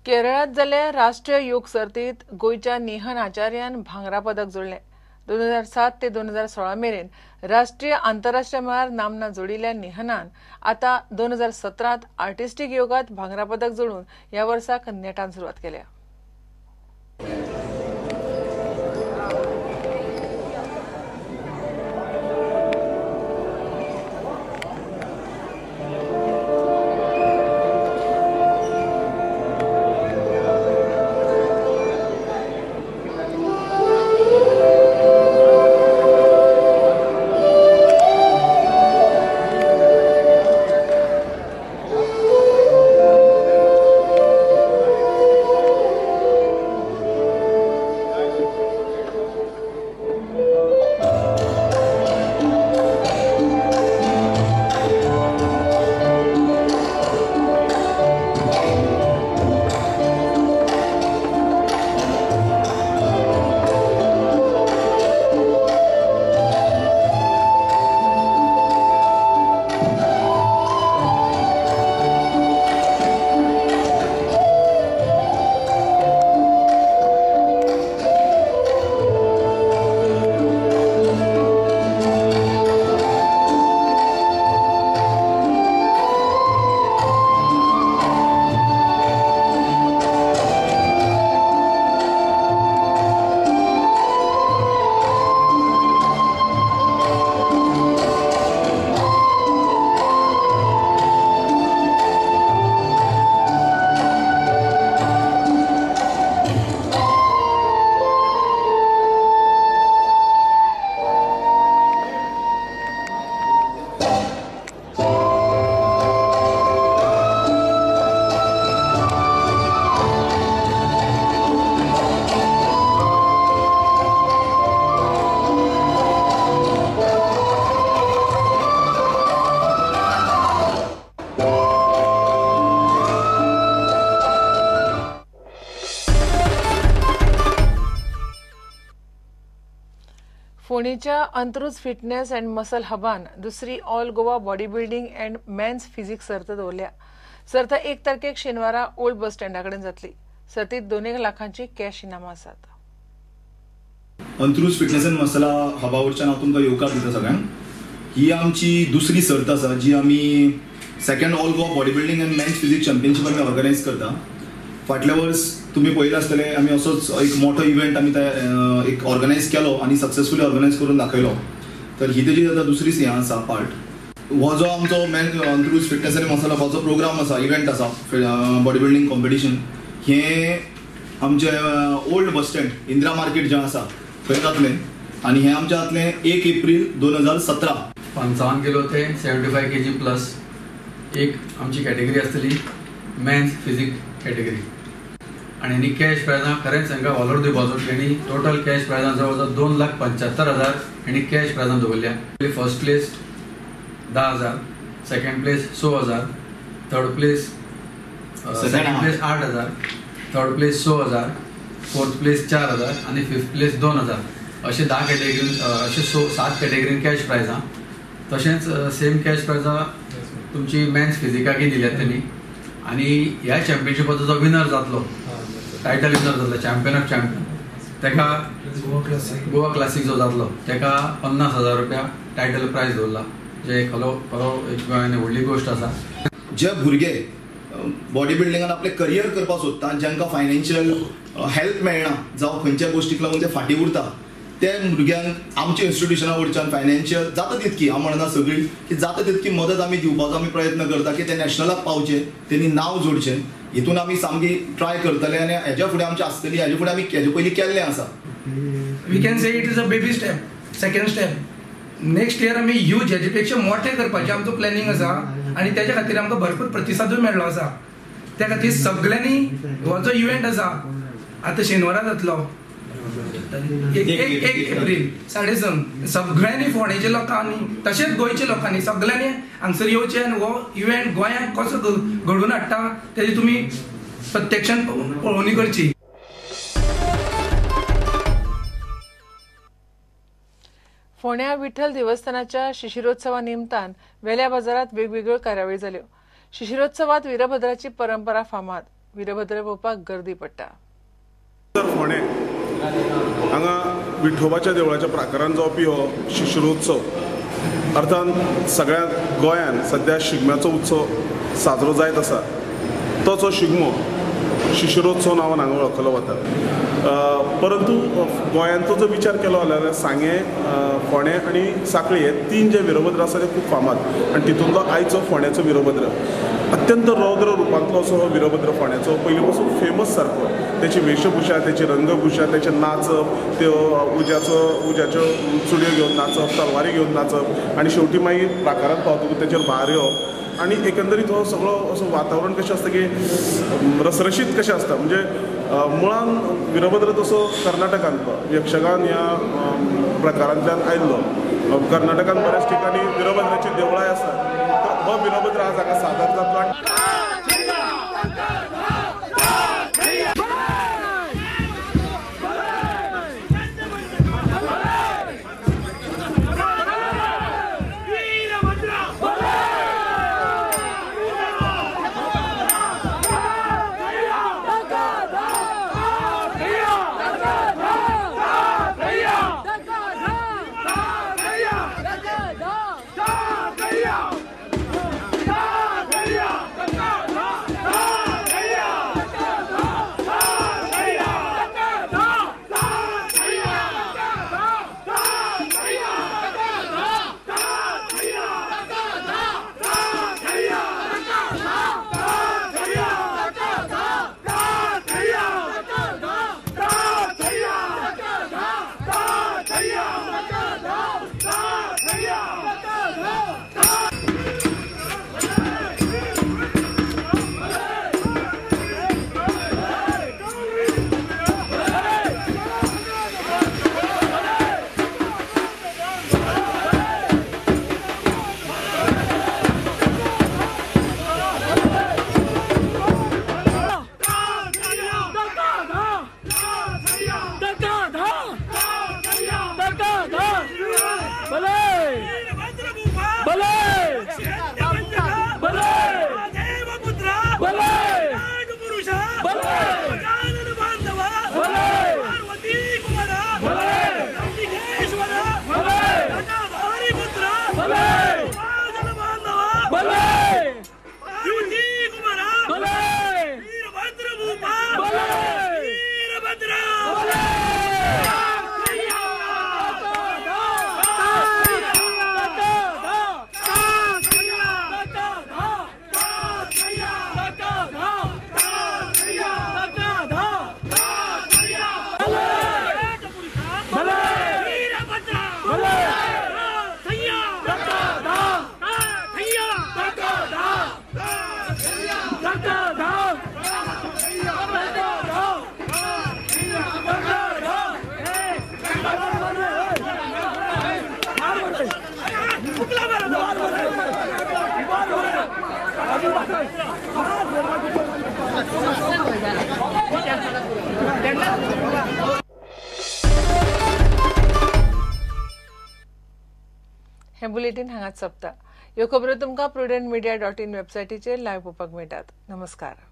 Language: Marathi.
केरळात जाल्ल्या राष्ट्रीय योग सर्तीत गोयच्या नेहन आचार्यान भांगरा पदक जोडलें. 2007 ते 2016 मेरेन राष्ट्रीय आंतरराष्ट्रीय मळार नामना जोडिल्ल्या नेहनान आता 2017 आर्टिस्टीक योगात भांगरा पदक जोडून ह्या वर्साक नेटान सुरवात केल्या. फोंडेच्या अंत्रुज फिटनेस अँड मसल हबान दुसरी all Goa body building and men's physics सर्त दवरल्या. सर्त 1 तारखेक शेनवारा ओल्ड बस स्टँडा कडेन जातली. सर्तीत 2 लाखांची कॅश इनामां आसात. अंत्रुज फिटनेस अँड मसल हबा वरच्यान हांव तुमकां येवकार दिता सगळ्यांक. ही आमची दुसरी सर्त आसा जी आमी second all Goa body building and men's physics championship आमी ऑर्गनायज करता. फाटल्या वर्स तुम्ही पळयला आसतले आमी असोच एक मोठो इव्हेंट आमी एक ऑर्गनायज केलो आणि सक्सेसफुली ऑर्गनायज करून दाखयलो. तर ही तेजी आतां दुसरी हें आसा पार्ट. हो जो आमचो अंत्रुज फिटनेस आनी मसल हबाचो प्रोग्राम आसा, इव्हेंट आसा बॉडी बिल्डिंग कॉम्पिटिशन, हें आमचे old bus stand Indira market जें आसा थंय जातलें. आनी हें आमचें जातलें 1 एप्रील 2017. 55 किलो ते 75 kg प्लस एक आमची कॅटेगरी आसतली मेन्स फिजिक कॅटेगरी. आणि कॅश प्रायजां खरेंच तांकां ऑल ओव्हर डिपॉझिट आनी टोटल कॅश प्रायजां जवळ जवळ 2,75,000 आनी कॅश प्रायजां दवरल्या. First place 10,000, second place 6,000, third place second place 8,000, third place 6,000, fourth place 4,000 आणि फिफ्थ प्लेस 2,000 अशे 10 कॅटेगरीन अशे 7 कॅटेगरीन कॅश प्रायजां. तशेंच सेम कॅश प्रायजां तुमची मेन्स फिजिकाकी दिल्यात त्यांनी. आणि ह्या चॅम्पियनशिपाचो जो विनर जातलो, टायटल विनर जातलो, चॅम्पियन ऑफ चॅम्पियन, तेका गोवा क्लासीक जो जातलो तेका 50,000 रुपया टायटल प्रायज दवरला. जे एक गोंयांत व्हडली गोष्ट आसा. जे भुरगे बॉडी बिल्डिंगान आपले करियर करपाक सोदता, जांकां फायनान्शियल हेल्प मेळना जावं खंयच्या गोष्टीक लागून ते फाटीं उरता, त्या भुरग्यांक आमच्या इन्स्टिट्यूशना वयच्यान फायनान्शियल जाता तितकी, हांव म्हणना सगळी, की जाता तितकी मदत आमी दिवपाचो आमी प्रयत्न करता की ते नॅशनलाक पावचे, तेणी नांव जोडचें. हितून आमी सामकी ट्राय करतले आनी हेज्या फुडें आमची आसतली. हेजे फुडें आमी हेजे पयलीं केल्लें आसा. We can say it is a baby step. Second step next year आमी ह्यूज हेजे पेक्षा मोठे करपाचें आमचो प्लॅनिंग आसा. आनी तेज्या खातीर आमकां भरपूर प्रतिसादूय मेळ्ळो आसा. त्या खातीर सगळ्यांनी हो जो इव्हेंट आसा आतां शेनवारा जातलो 1 एप्रील 6:30, सगळ्यांनी फोंडेच्या लोकांनी तशेंच गोंयच्या लोकांनी सगळ्यांनी हांगसर येवचें आनी हो इव्हेंट गोंयांत कसो घडोवन हाडटा तेजी तुमी प्रत्यक्षान पळोवणी करची. फोंड्या विठ्ठल देवस्थानाच्या शिशिरोत्सवा निमतान वेल्या बाजारात वेगवेगळ्यो कार्यावळी जाल्यो. शिशिरोत्सवात वीरभद्राची परंपरा फामाद. वीरभद्र पळोवपाक गर्दी पडटा. फोंडे हांगा विठोबाच्या देवळाच्या प्राकारांत जावपी हो शिशुरोत्सव अर्थान सगळ्या गोंयांत सध्या शिगम्याचो उत्सव साजरो जायत आसा. तोच हो शिगमो शिशुरोत्सव नांवान हांगा वळखलो वता. परंतु गोंयांचो जर विचार केलो जाल्यार सांगे, फोंडे आनी सांखळी हे 3 जे वीरभद्र आसा ते खूब फामाद आनी तितूंतलो आयचो फोंड्याचो वीरभद्र अत्यंत रौद्र रुपांतलो असो हो वीरभद्र फोंड्याचो पयलीं पासून फेमस सारको. त्याची वेशभूषा, त्याची रंगभूषा, त्याचे नाचप, त्यो उज्याच्यो चुडयो घेवन नाचप, तलवारी घेवन नाचप आनी शेवटी मागीर प्राकारांत पावतकूच तेचेर भार येवप आनी एकंदरीत हो सगळो असो वातावरण कशें आसता की रसरशीत कशें आसता. म्हणजे मुळान वीरभद्र तसो कर्नाटकांतलो यक्षगान ह्या प्रकारांतल्यान आयिल्लो. कर्नाटकांत बऱ्याच ठिकाणी वीरभद्राची देवळांय आसात. हो वीरभद्र आज हांगा सादर जातलो. हे बुलेटिन हांगाच सोंपता. ह्यो खबरो तुमकां prudentmedia.in वेबसायटीचेर लायव्ह पळोवपाक मेळटात. नमस्कार.